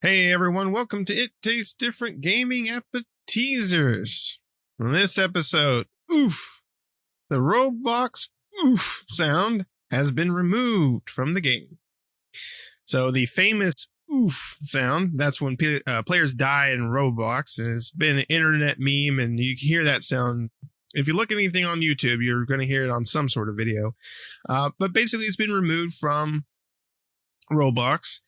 Hey everyone, welcome to It Tastes Different Gaming Appetizers. On this episode, oof, the Roblox oof sound has been removed from the game. So the famous oof sound, that's when players die in Roblox, and it's been an internet meme, and you can hear that sound. If you look at anything on YouTube, you're going to hear it on some sort of video. But basically, it's been removed from Roblox.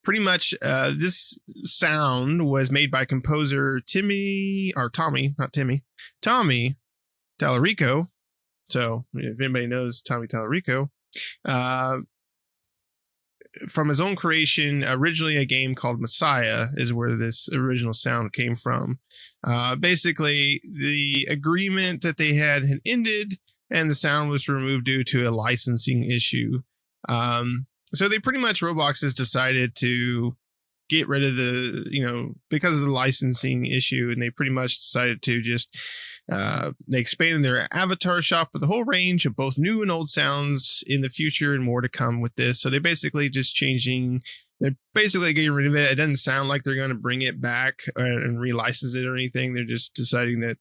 Pretty much, this sound was made by composer Tommy Tallarico. So if anybody knows Tommy Tallarico, from his own creation, originally a game called Messiah is where this original sound came from. Basically, the agreement that they had ended, and the sound was removed due to a licensing issue. So they pretty much, Roblox has decided to get rid of because of the licensing issue, and they pretty much decided to just, they expanded their avatar shop with a whole range of both new and old sounds in the future, and more to come with this. So they're basically getting rid of it. It doesn't sound like they're going to bring it back and relicense it or anything. They're just deciding that,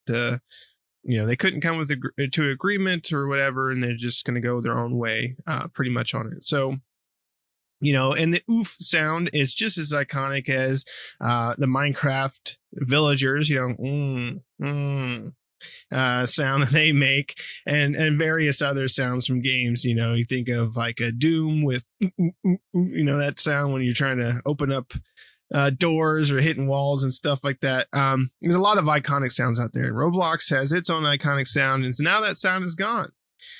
they couldn't come to an agreement or whatever, and they're just going to go their own way, pretty much on it. So, and the oof sound is just as iconic as the Minecraft villagers, sound they make, and various other sounds from games. You think of like a Doom with, that sound when you're trying to open up doors or hitting walls and stuff like that. There's a lot of iconic sounds out there. Roblox has its own iconic sound, and so now that sound is gone.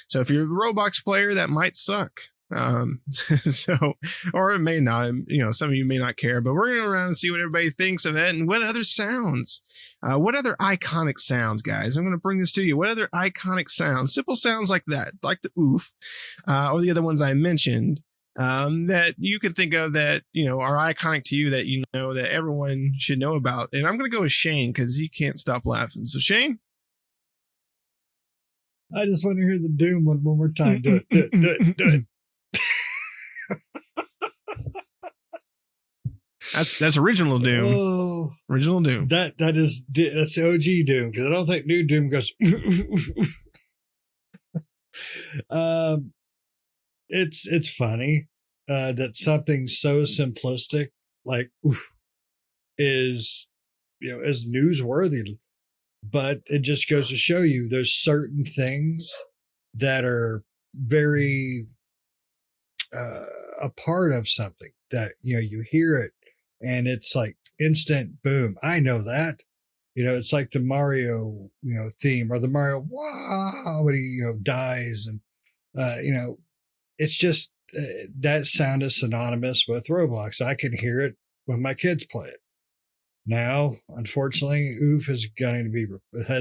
So if you're a Roblox player, that might suck. Or it may not, some of you may not care, but we're going to go around and see what everybody thinks of it, and what other sounds, what other iconic sounds, guys. I'm going to bring this to you. What other iconic sounds, simple sounds like that, like the oof, or the other ones I mentioned, that you can think of that, are iconic to you, that, that everyone should know about. And I'm going to go with Shane, because he can't stop laughing. So Shane? I just want to hear the Doom one more time. Do it. That's original Doom. Oh, original Doom. That's the OG Doom, because I don't think new Doom goes. It's funny that something so simplistic like is is newsworthy, but it just goes to show you there's certain things that are very a part of something that you hear it and it's like instant boom. I know that. It's like the Mario theme, or the Mario wow when he dies, and it's just that sound is synonymous with Roblox. I can hear it when my kids play it. Now, unfortunately, oof has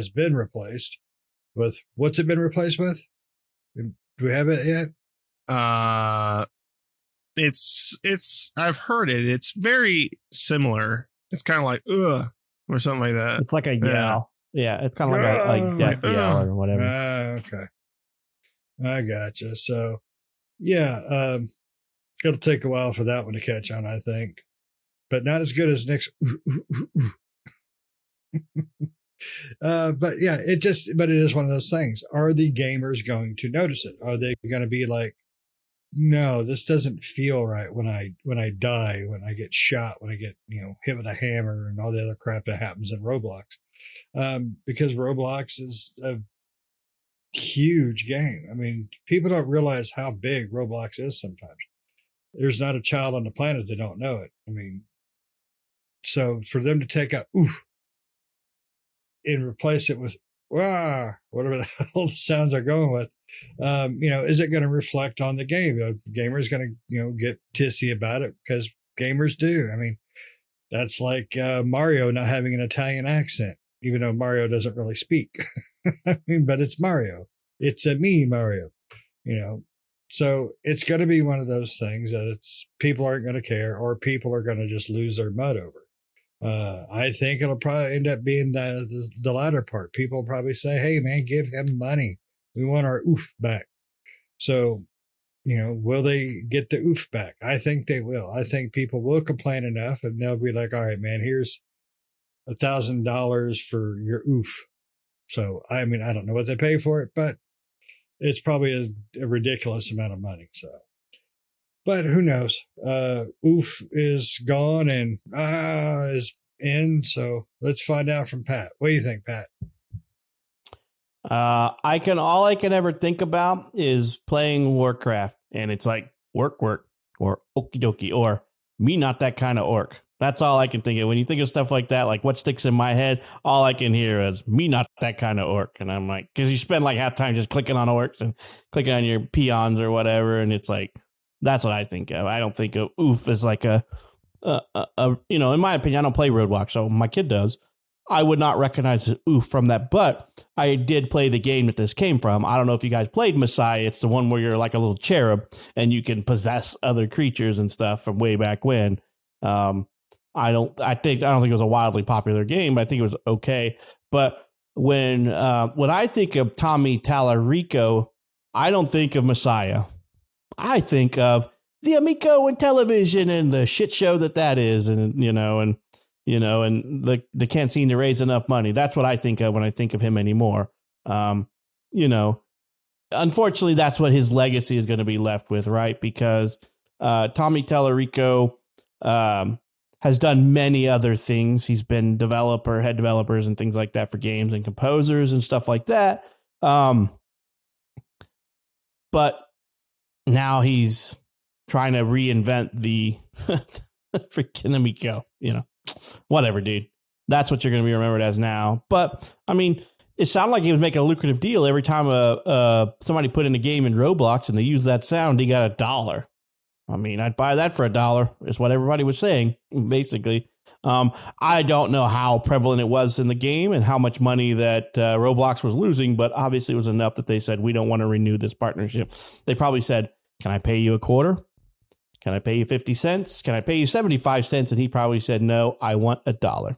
been replaced with, what's it been replaced with? Do we have it yet? It's I've heard it. It's very similar. It's kind of like or something like that. It's like a yell. Yeah, it's kind of like a death yell or whatever. Okay, I gotcha. So, yeah, it'll take a while for that one to catch on, I think, but not as good as Nick's. But yeah, it is one of those things. Are the gamers going to notice it? Are they going to be like, no, this doesn't feel right when I die, when I get shot, when I get hit with a hammer, and all the other crap that happens in Roblox, because Roblox is a huge game. I mean, people don't realize how big Roblox is. Sometimes there's not a child on the planet that don't know it. I mean, so for them to take out oof and replace it with wah, whatever the hell the sounds are going with, is it going to reflect on the game? Gamers going to get tissy about it, because gamers do. I mean, that's like Mario not having an Italian accent, even though Mario doesn't really speak. I mean, but it's Mario. It's a me Mario. So it's going to be one of those things that people aren't going to care, or people are going to just lose their mud over. I think it'll probably end up being the latter part. People will probably say, hey man, give him money. We want our oof back. So will they get the oof back? I think they will. I think people will complain enough and they'll be like, all right, man, here's $1,000 for your oof. So, I mean, I don't know what they pay for it, but it's probably a ridiculous amount of money. So, but who knows? Oof is gone and is in. So let's find out from Pat. What do you think, Pat? All I can ever think about is playing Warcraft, and it's like work, or okie dokie, or me not that kind of orc. That's all I can think of. When you think of stuff like that, like what sticks in my head, all I can hear is me not that kind of orc. And I'm like, because you spend like half time just clicking on orcs and clicking on your peons or whatever. And it's like, that's what I think of. I don't think of oof as like in my opinion, I don't play Roblox, so my kid does. I would not recognize the oof from that, but I did play the game that this came from. I don't know if you guys played Messiah. It's the one where you're like a little cherub and you can possess other creatures and stuff from way back when. I don't think it was a wildly popular game, but I think it was okay. But when I think of Tommy Tallarico, I don't think of Messiah. I think of the Amico and television and the shit show that is, and they can't seem to raise enough money. That's what I think of when I think of him anymore. Unfortunately, that's what his legacy is going to be left with, right? Because Tommy Tallarico has done many other things. He's been head developers and things like that for games and composers and stuff like that. But now he's trying to reinvent the freaking Amico, whatever, dude. That's what you're going to be remembered as now. But I mean, it sounded like he was making a lucrative deal every time somebody put in a game in Roblox and they used that sound. He got $1. I mean, I'd buy that for $1 is what everybody was saying, basically. I don't know how prevalent it was in the game and how much money that Roblox was losing, but obviously it was enough that they said, we don't want to renew this partnership. They probably said, can I pay you $0.25? Can I pay you 50 cents? Can I pay you 75 cents? And he probably said, no, I want $1.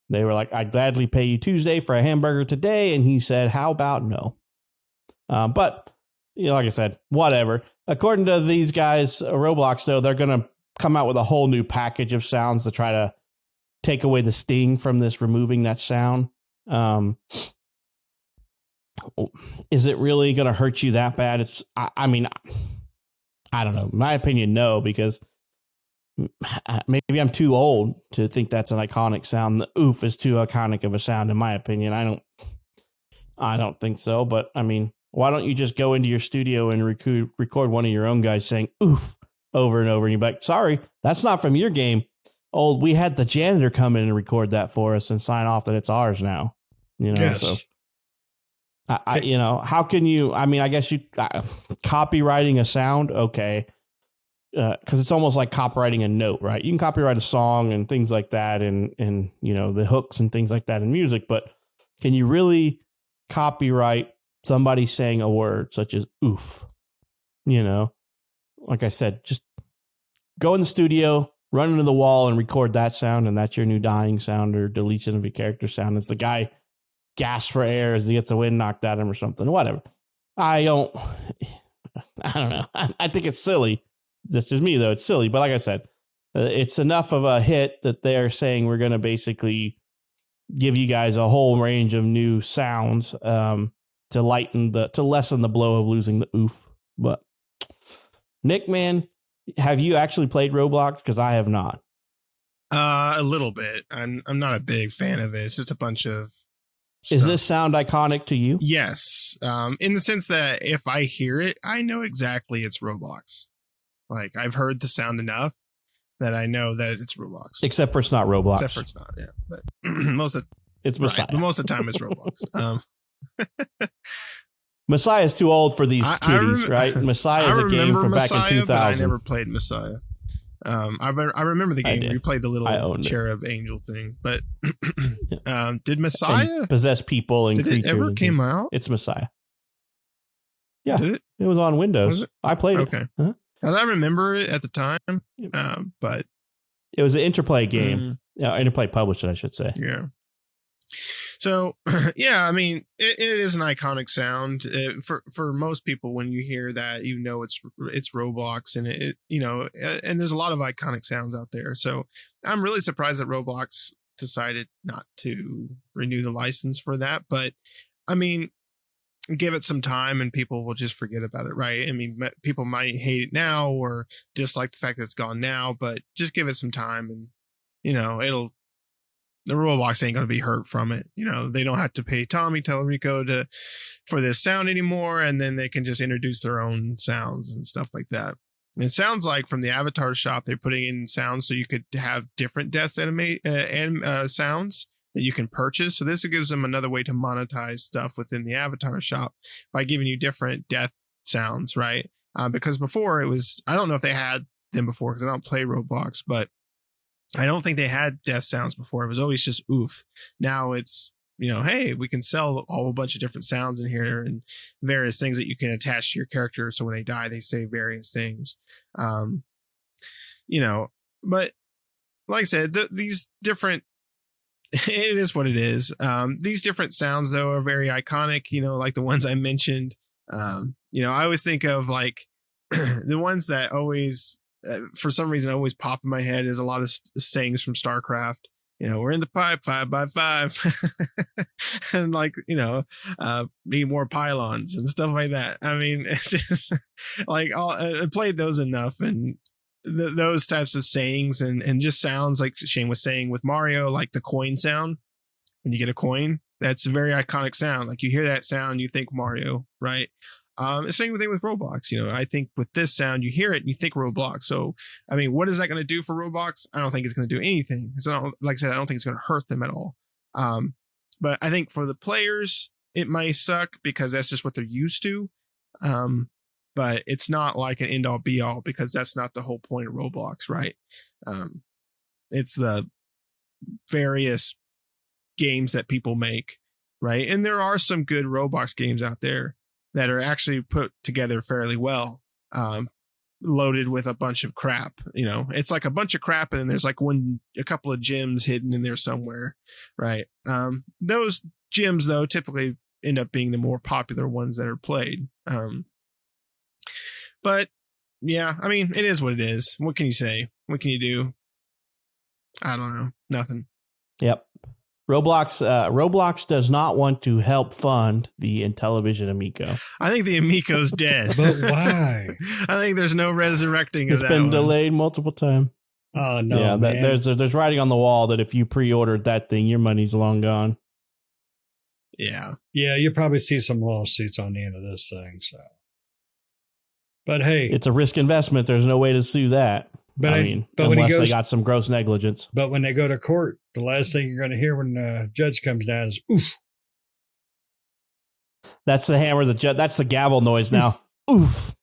They were like, I'd gladly pay you Tuesday for a hamburger today. And he said, how about no? But, like I said, whatever. According to these guys, Roblox, though, they're going to come out with a whole new package of sounds to try to take away the sting from this, removing that sound. Is it really going to hurt you that bad? I mean, I don't know. In my opinion, no, because maybe I'm too old to think that's an iconic sound. The oof is too iconic of a sound, in my opinion. I don't think so. But I mean, why don't you just go into your studio and record one of your own guys saying oof over and over? And you're like, sorry, that's not from your game. Oh, we had the janitor come in and record that for us and sign off that it's ours now. Yes. So how can you? I mean, I guess you copywriting a sound, okay, because it's almost like copywriting a note, right? You can copyright a song and things like that, and the hooks and things like that in music, but can you really copyright somebody saying a word such as oof? Like I said, just go in the studio, run into the wall, and record that sound, and that's your new dying sound or deletion of your character sound. It's the guy gasps for air as he gets the wind knocked at him or something. Whatever. I don't know. I think it's silly. That's just me, though. It's silly. But like I said, it's enough of a hit that they're saying we're going to basically give you guys a whole range of new sounds to lessen the blow of losing the oof. But Nick, man, have you actually played Roblox? Because I have not. A little bit. I'm not a big fan of it. It's just a bunch of stuff. Is this sound iconic to you? Yes. In the sense that if I hear it, I know exactly it's Roblox. Like, I've heard the sound enough that I know that it's Roblox. Except for it's not Roblox. Except for it's not, yeah. But it's Messiah. Right, but most of the time it's Roblox. Messiah's too old for these kiddies, right? Messiah is a game from Messiah, back in 2000. But I never played Messiah. I remember the game where you played the little cherub angel thing, but did Messiah and possess people and creatures? Did it ever came out? It's Messiah. Yeah, did it was on Windows. I played it. Okay. Huh? I remember it at the time, but it was an Interplay game. Interplay published it, I should say. Yeah. So yeah, I mean, it is an iconic sound for most people. When you hear that, you know it's Roblox, and and there's a lot of iconic sounds out there. So I'm really surprised that Roblox decided not to renew the license for that. But I mean, give it some time and people will just forget about it, right? I mean, people might hate it now or dislike the fact that it's gone now, but just give it some time, and the Roblox ain't going to be hurt from it. They don't have to pay Tommy Tellerico for this sound anymore, and then they can just introduce their own sounds and stuff like that. And it sounds like from the avatar shop, they're putting in sounds so you could have different death sounds that you can purchase. So this gives them another way to monetize stuff within the avatar shop by giving you different death sounds, right? Because before I don't know if they had them before because I don't play Roblox, but I don't think they had death sounds before. It was always just oof. Now it's, hey, we can sell a whole bunch of different sounds in here and various things that you can attach to your character. So when they die, they say various things. But like I said, these different, it is what it is. These different sounds, though, are very iconic, like the ones I mentioned. I always think of like the ones that always, for some reason, always pop in my head is a lot of sayings from StarCraft. We're in the pipe 5x5 and need more pylons and stuff like that. I mean, it's just like I played those enough, and those types of sayings and just sounds like Shane was saying with Mario, like the coin sound when you get a coin. That's a very iconic sound. Like you hear that sound, you think Mario, right? The same thing with Roblox. I think with this sound, you hear it and you think Roblox. So, I mean, what is that going to do for Roblox? I don't think it's going to do anything. So, like I said, I don't think it's going to hurt them at all. But I think for the players, it might suck because that's just what they're used to. But it's not like an end all be all because that's not the whole point of Roblox, right? It's the various games that people make, right? And there are some good Roblox games out there that are actually put together fairly well, loaded with a bunch of crap. It's like a bunch of crap, and then there's like a couple of gems hidden in there somewhere, right? Those gems, though, typically end up being the more popular ones that are played. But yeah, I mean, it is what it is. What can you say? What can you do? I don't know. Nothing. Yep. Roblox does not want to help fund the Intellivision Amico. I think the Amico's dead. But why? I think there's no resurrecting of that. It's been delayed multiple times. Oh no! Yeah, man. there's writing on the wall that if you pre-ordered that thing, your money's long gone. Yeah. You probably see some lawsuits on the end of this thing. So, but hey, it's a risk investment. There's no way to sue that. But unless they got some gross negligence. But when they go to court, the last thing you're going to hear when the judge comes down is oof. That's the hammer. That's the gavel noise now. Oof.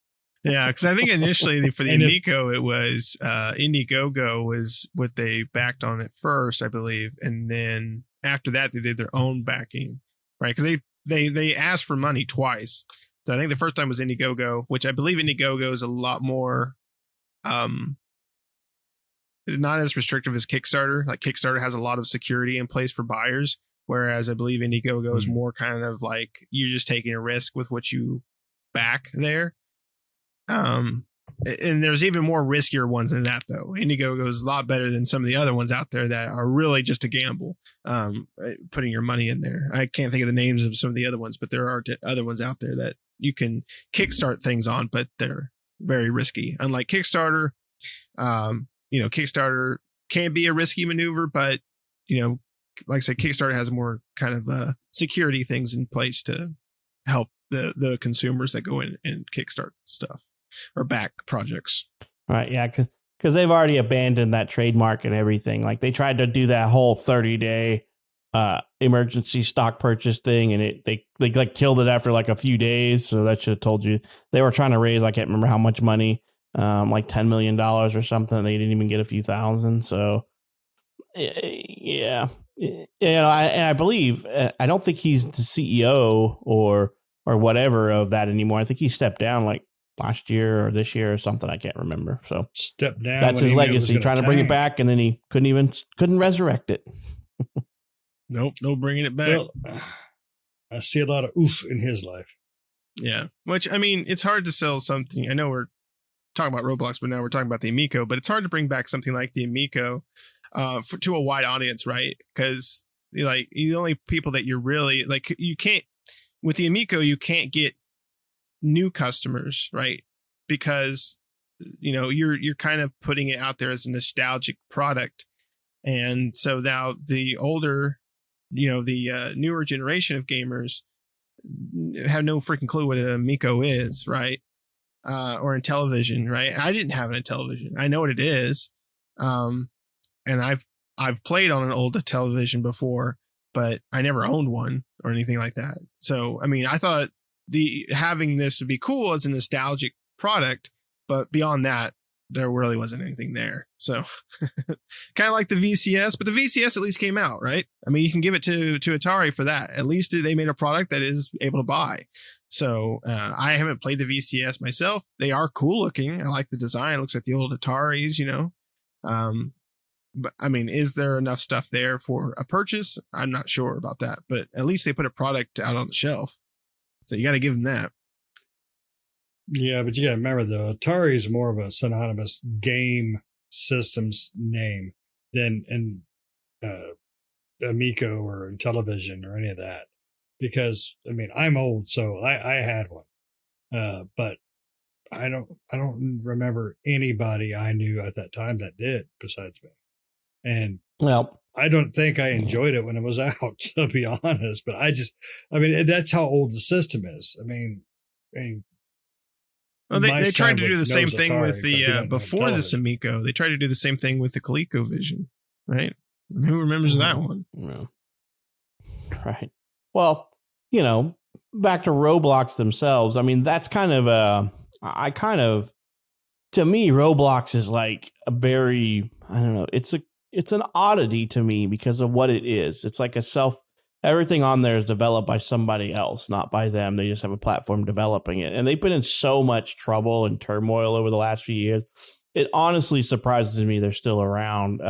Yeah, because I think initially for the Amico, it was Indiegogo was what they backed on at first, I believe, and then after that they did their own backing, right? Because they asked for money twice. So I think the first time was Indiegogo, which I believe Indiegogo is a lot more not as restrictive as Kickstarter. Like Kickstarter has a lot of security in place for buyers, whereas I believe Indiegogo is more kind of like you're just taking a risk with what you back there. And there's even more riskier ones than that, though. Indiegogo is a lot better than some of the other ones out there that are really just a gamble, putting your money in there. I can't think of the names of some of the other ones, but there are other ones out there that you can kickstart things on, but they're very risky. Unlike Kickstarter, Kickstarter can be a risky maneuver, but, like I said, Kickstarter has more kind of security things in place to help the consumers that go in and kickstart stuff or back projects. Right. Yeah. Because they've already abandoned that trademark and everything. Like they tried to do that whole 30-day emergency stock purchase thing, and they like killed it after like a few days. So that should have told you they were trying to raise, I can't remember how much money, like $10 million or something. They didn't even get a few thousand. So yeah. I believe, I don't think he's the CEO or whatever of that anymore. I think he stepped down like last year or this year or something. I can't remember. So stepped down. That's his legacy, trying to bring it back, and then he couldn't resurrect it. Nope, no bringing it back. Well, I see a lot of oof in his life. Yeah, which I mean, it's hard to sell something. I know we're talking about Roblox, but now we're talking about the Amico. But it's hard to bring back something like the Amico to a wide audience, right? Because like the only people that you're really like, you can't with the Amico, you can't get new customers, right? Because you're kind of putting it out there as a nostalgic product, and so now the older, the newer generation of gamers have no freaking clue what an Amico is, right? Or in television, right? I didn't have it in television. I know what it is, and I've played on an old television before, but I never owned one or anything like that. So I mean, I thought having this would be cool as a nostalgic product, but beyond that, there really wasn't anything there. So kind of like the VCS, but the VCS at least came out, right? I mean, you can give it to Atari for that. At least they made a product that is able to buy. So I haven't played the VCS myself. They are cool looking. I like the design. It looks like the old Ataris, But I mean, is there enough stuff there for a purchase? I'm not sure about that, but at least they put a product out on the shelf. So you got to give them that. Yeah, but you got to remember, though, Atari is more of a synonymous game systems name than in Amico or in television or any of that. Because I mean, I'm old, so I had one, but I don't remember anybody I knew at that time that did besides me. And Well, I don't think I enjoyed it when it was out, to be honest. But I mean, that's how old the system is. I mean well, they tried to do the same thing Atari, with the before this Amico. They tried to do the same thing with the ColecoVision, right? Who remembers that one? Yeah. Right. Well, back to Roblox themselves. I mean, that's kind of to me, Roblox is like a very, I don't know, it's an oddity to me because of what it is. It's like everything on there is developed by somebody else, not by them. They just have a platform developing it. And they've been in so much trouble and turmoil over the last few years. It honestly surprises me they're still around.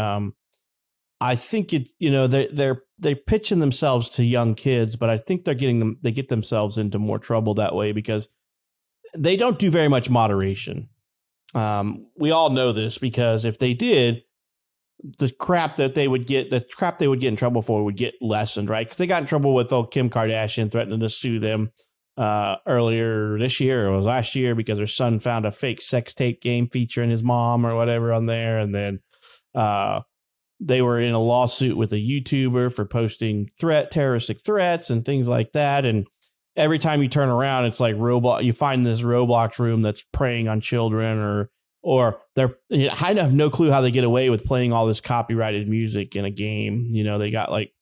I think they're pitching themselves to young kids, but I think they get themselves into more trouble that way because they don't do very much moderation. We all know this because if they did, the crap they would get in trouble for would get lessened, right? Because they got in trouble with Kim Kardashian threatening to sue them earlier this year, or it was last year, because her son found a fake sex tape game featuring his mom or whatever on there, and then they were in a lawsuit with a YouTuber for posting terroristic threats and things like that. And every time you turn around, it's like Roblox. You find this Roblox room that's preying on children, or I have no clue how they get away with playing all this copyrighted music in a game. They got like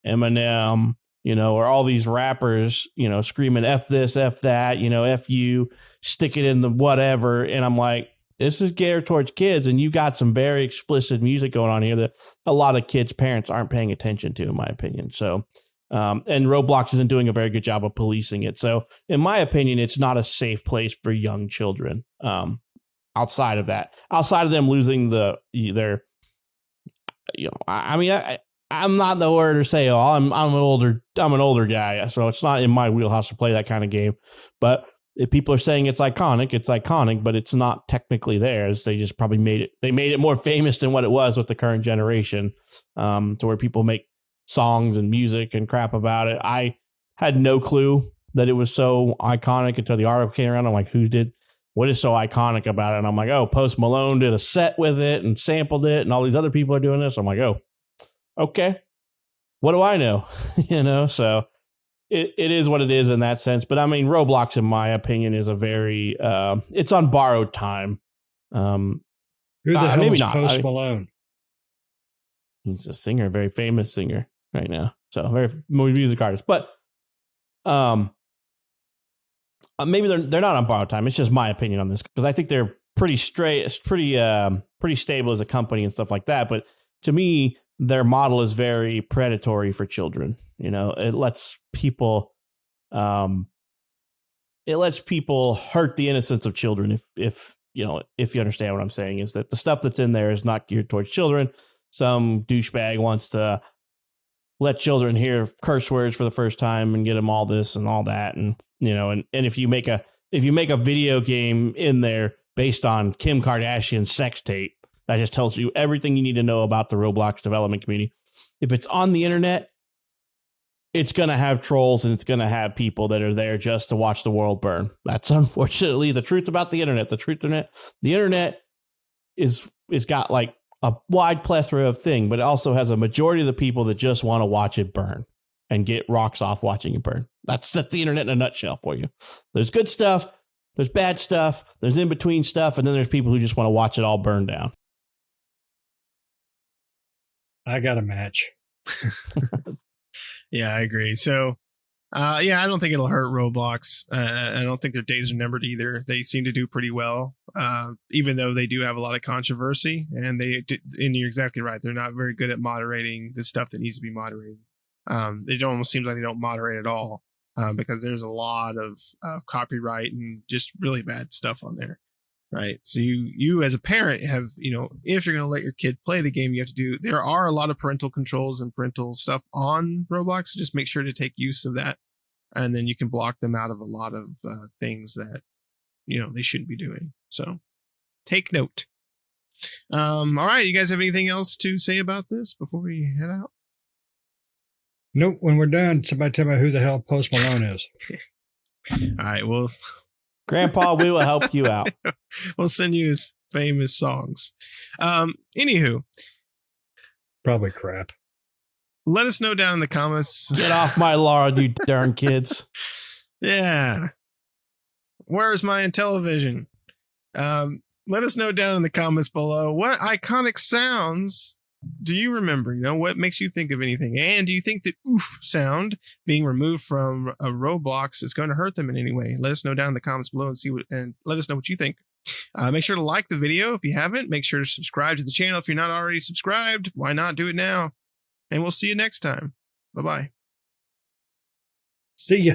Eminem, or all these rappers, screaming F this, F that, F you, stick it in the whatever. And I'm like, this is geared towards kids, and you got some very explicit music going on here that a lot of kids' parents aren't paying attention to, in my opinion. So, and Roblox isn't doing a very good job of policing it. So, in my opinion, it's not a safe place for young children. Outside of them losing I'm not the word to say, I'm an older guy, so it's not in my wheelhouse to play that kind of game. But if people are saying it's iconic, but it's not technically theirs. They just probably made it more famous than what it was with the current generation, to where people make songs and music and crap about it. I had no clue that it was so iconic until the article came around. I'm like, what is so iconic about it? And I'm like, oh, Post Malone did a set with it and sampled it, and all these other people are doing this. I'm like, oh, okay. What do I know? So it is what it is in that sense. But I mean, Roblox, in my opinion, is a very, it's on borrowed time. Who the hell maybe is not. Post Malone? He's a singer, a very famous singer right now. So very music artist. But maybe they're not on borrowed time. It's just my opinion on this, because I think they're pretty stable as a company and stuff like that. But to me, their model is very predatory for children. It lets people hurt the innocence of children. If you understand what I'm saying, is that the stuff that's in there is not geared towards children. Some douchebag wants to let children hear curse words for the first time and get them all this and all that. And, and if you make a video game in there based on Kim Kardashian's sex tape, that just tells you everything you need to know about the Roblox development community. If it's on the internet, it's going to have trolls and it's going to have people that are there just to watch the world burn. That's unfortunately the truth about the internet. The internet is got like a wide plethora of things, but it also has a majority of the people that just want to watch it burn and get rocks off watching it burn. That's the internet in a nutshell for you. There's good stuff, there's bad stuff, there's in between stuff, and then there's people who just want to watch it all burn down. I got a match. Yeah, I agree. So, I don't think it'll hurt Roblox. I don't think their days are numbered either. They seem to do pretty well, even though they do have a lot of controversy. And you're exactly right. They're not very good at moderating the stuff that needs to be moderated. It almost seems like they don't moderate at all because there's a lot of copyright and just really bad stuff on there. Right. So you as a parent have, if you're going to let your kid play the game, there are a lot of parental controls and parental stuff on Roblox. So just make sure to take use of that. And then you can block them out of a lot of things that, they shouldn't be doing. So take note. All right. You guys have anything else to say about this before we head out? Nope. When we're done, somebody tell me who the hell Post Malone is. All right. Well, Grandpa, we will help you out. We'll send you his famous songs. Anywho. Probably crap. Let us know down in the comments. Get off my lawn, you darn kids. Yeah. Where's my Intellivision? Let us know down in the comments below. What iconic sounds do you remember? What makes you think of anything? And do you think the oof sound being removed from a Roblox is going to hurt them in any way? Let us know down in the comments below and let us know what you think. Make sure to like the video if you haven't. Make sure to subscribe to the channel if you're not already subscribed. Why not do it now? And we'll see you next time. Bye-bye. See ya.